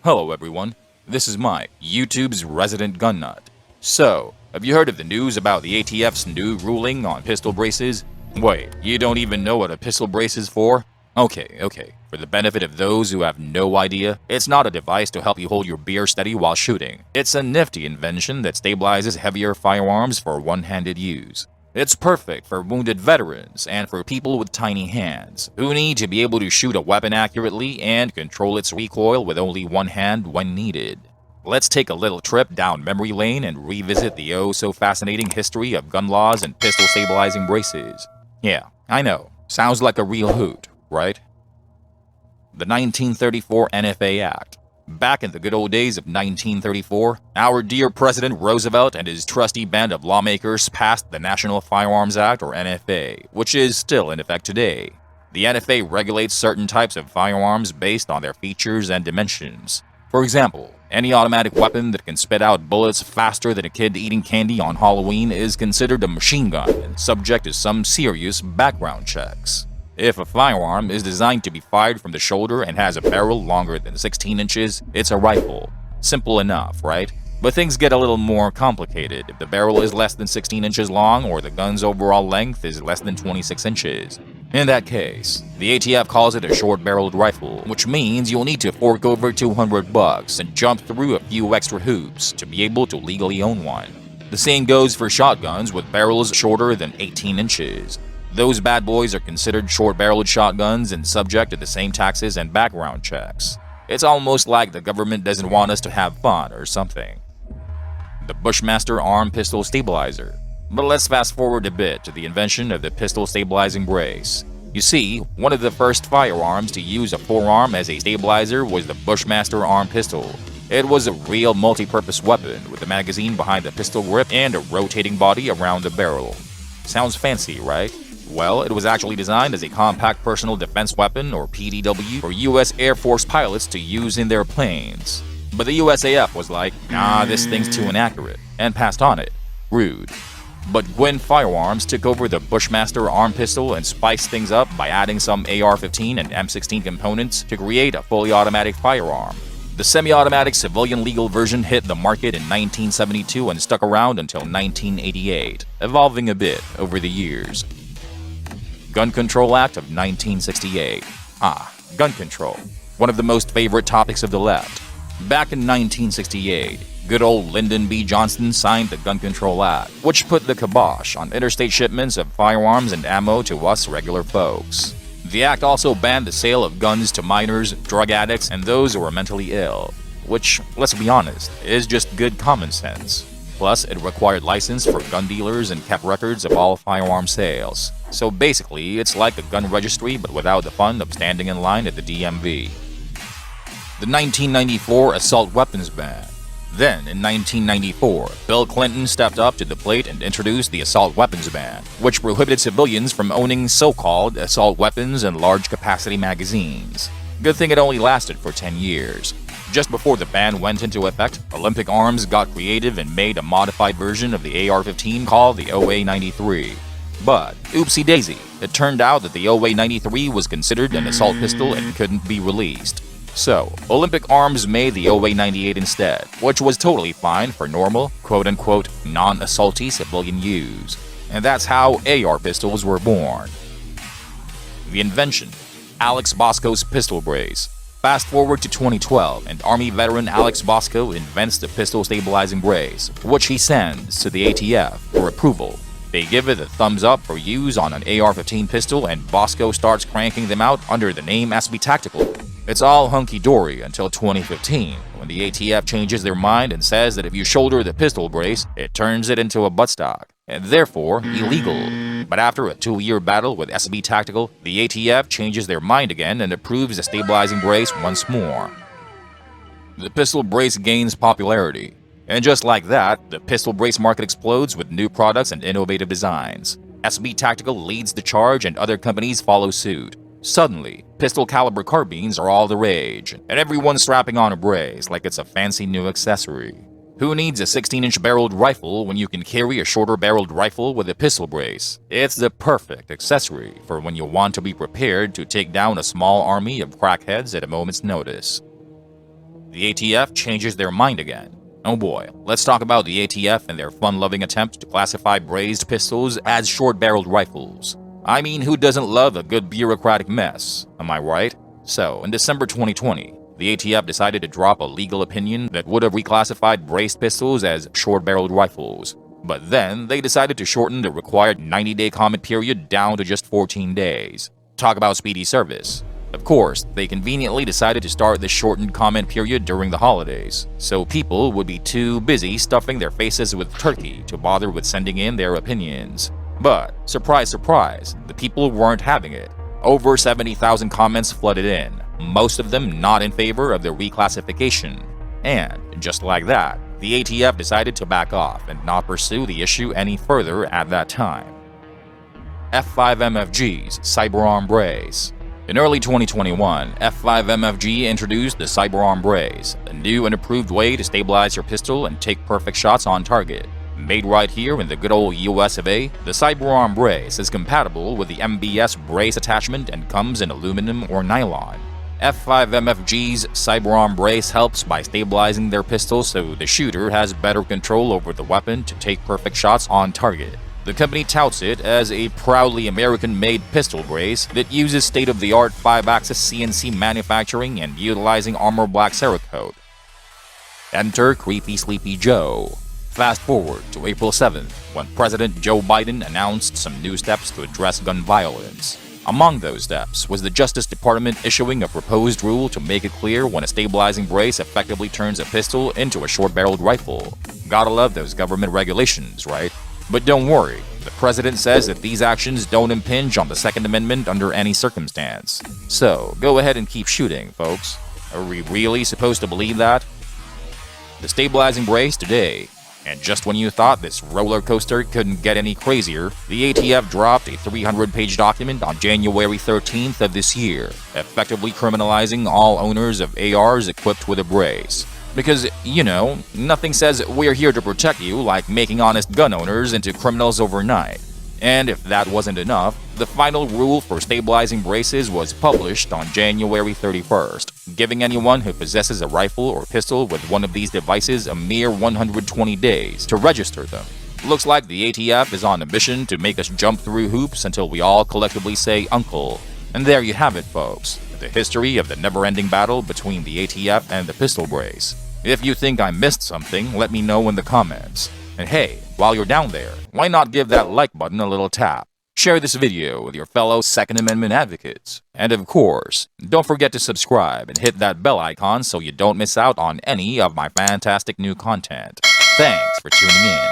Hello everyone, this is Mike, YouTube's resident gun nut. So, have you heard of the news about the ATF's new ruling on pistol braces? Wait, you don't even know what a pistol brace is for? Okay. For the benefit of those who have no idea, it's not a device to help you hold your beer steady while shooting. It's a nifty invention that stabilizes heavier firearms for one-handed use. It's perfect for wounded veterans and for people with tiny hands, who need to be able to shoot a weapon accurately and control its recoil with only one hand when needed. Let's take a little trip down memory lane and revisit the oh-so-fascinating history of gun laws and pistol stabilizing braces. Yeah, I know, sounds like a real hoot, right? The 1934 NFA Act. Back in the good old days of 1934, our dear President Roosevelt and his trusty band of lawmakers passed the National Firearms Act, or NFA, which is still in effect today. The NFA regulates certain types of firearms based on their features and dimensions. For example, any automatic weapon that can spit out bullets faster than a kid eating candy on Halloween is considered a machine gun and subject to some serious background checks. If a firearm is designed to be fired from the shoulder and has a barrel longer than 16 inches, it's a rifle. Simple enough, right? But things get a little more complicated if the barrel is less than 16 inches long or the gun's overall length is less than 26 inches. In that case, the ATF calls it a short-barreled rifle, which means you'll need to fork over $200 and jump through a few extra hoops to be able to legally own one. The same goes for shotguns with barrels shorter than 18 inches. Those bad boys are considered short-barreled shotguns and subject to the same taxes and background checks. It's almost like the government doesn't want us to have fun or something. The Bushmaster Arm Pistol Stabilizer. But let's fast forward a bit to the invention of the pistol stabilizing brace. You see, one of the first firearms to use a forearm as a stabilizer was the Bushmaster Arm Pistol. It was a real multi-purpose weapon with a magazine behind the pistol grip and a rotating body around the barrel. Sounds fancy, right? Well, it was actually designed as a compact personal defense weapon, or PDW, for US Air Force pilots to use in their planes. But the USAF was like, nah, this thing's too inaccurate, and passed on it. Rude. But Gwin Firearms took over the Bushmaster Arm Pistol and spiced things up by adding some AR-15 and M16 components to create a fully automatic firearm. The semi-automatic civilian legal version hit the market in 1972 and stuck around until 1988, evolving a bit over the years. Gun Control Act of 1968. Gun control. One of the most favorite topics of the left. Back in 1968, good old Lyndon B. Johnson signed the Gun Control Act, which put the kibosh on interstate shipments of firearms and ammo to us regular folks. The act also banned the sale of guns to minors, drug addicts, and those who are mentally ill, which, let's be honest, is just good common sense. Plus, it required license for gun dealers and kept records of all firearm sales. So basically, it's like a gun registry but without the fun of standing in line at the DMV. The 1994 assault weapons ban. Then, in 1994, Bill Clinton stepped up to the plate and introduced the assault weapons ban, which prohibited civilians from owning so-called assault weapons and large-capacity magazines. Good thing it only lasted for 10 years. Just before the ban went into effect, Olympic Arms got creative and made a modified version of the AR-15 called the OA-93. But, oopsie-daisy, it turned out that the OA-93 was considered an assault pistol and couldn't be released. So, Olympic Arms made the OA-98 instead, which was totally fine for normal, quote-unquote, non-assaulty civilian use. And that's how AR pistols were born. The Invention. Alex Bosco's pistol brace. Fast forward to 2012, and Army veteran Alex Bosco invents the pistol stabilizing brace, which he sends to the ATF for approval. They give it a thumbs up for use on an AR-15 pistol, and Bosco starts cranking them out under the name SB Tactical. It's all hunky-dory until 2015, when the ATF changes their mind and says that if you shoulder the pistol brace, it turns it into a buttstock, and therefore illegal. But after a 2-year battle with SB Tactical, the ATF changes their mind again and approves the stabilizing brace once more. The pistol brace gains popularity. And just like that, the pistol brace market explodes with new products and innovative designs. SB Tactical leads the charge and other companies follow suit. Suddenly, pistol caliber carbines are all the rage, and everyone's strapping on a brace like it's a fancy new accessory. Who needs a 16-inch barreled rifle when you can carry a shorter barreled rifle with a pistol brace? It's the perfect accessory for when you want to be prepared to take down a small army of crackheads at a moment's notice. the ATF changes their mind again. Oh boy, let's talk about the ATF and their fun-loving attempt to classify brazed pistols as short-barreled rifles. I mean, who doesn't love a good bureaucratic mess, am I right? So, in December 2020, the ATF decided to drop a legal opinion that would have reclassified brazed pistols as short-barreled rifles. But then, they decided to shorten the required 90-day comment period down to just 14 days. Talk about speedy service. Of course, they conveniently decided to start the shortened comment period during the holidays, so people would be too busy stuffing their faces with turkey to bother with sending in their opinions. But, surprise, surprise, the people weren't having it. Over 70,000 comments flooded in, most of them not in favor of the reclassification. And, just like that, the ATF decided to back off and not pursue the issue any further at that time. F5MFG's Cyberarm Brace. In early 2021, F5MFG introduced the Cyberarm Brace, a new and improved way to stabilize your pistol and take perfect shots on target. Made right here in the good old US of A, the Cyberarm Brace is compatible with the MBS brace attachment and comes in aluminum or nylon. F5MFG's Cyberarm Brace helps by stabilizing their pistol so the shooter has better control over the weapon to take perfect shots on target. The company touts it as a proudly American-made pistol brace that uses state-of-the-art 5-axis CNC manufacturing and utilizing Armor Black Cerakote. Enter Creepy Sleepy Joe. Fast forward to April 7th, when President Joe Biden announced some new steps to address gun violence. Among those steps was the Justice Department issuing a proposed rule to make it clear when a stabilizing brace effectively turns a pistol into a short-barreled rifle. Gotta love those government regulations, right? But don't worry, the president says that these actions don't impinge on the Second Amendment under any circumstance. So, go ahead and keep shooting, folks. Are we really supposed to believe that? The stabilizing brace today. And just when you thought this roller coaster couldn't get any crazier, the ATF dropped a 300-page document on January 13th of this year, effectively criminalizing all owners of ARs equipped with a brace. Because, you know, nothing says we're here to protect you like making honest gun owners into criminals overnight. And if that wasn't enough, the final rule for stabilizing braces was published on January 31st, giving anyone who possesses a rifle or pistol with one of these devices a mere 120 days to register them. Looks like the ATF is on a mission to make us jump through hoops until we all collectively say uncle. And there you have it, folks. The history of the never-ending battle between the ATF and the pistol brace. If you think I missed something, let me know in the comments. And hey, while you're down there, why not give that like button a little tap? Share this video with your fellow Second Amendment advocates. And of course, don't forget to subscribe and hit that bell icon so you don't miss out on any of my fantastic new content. Thanks for tuning in.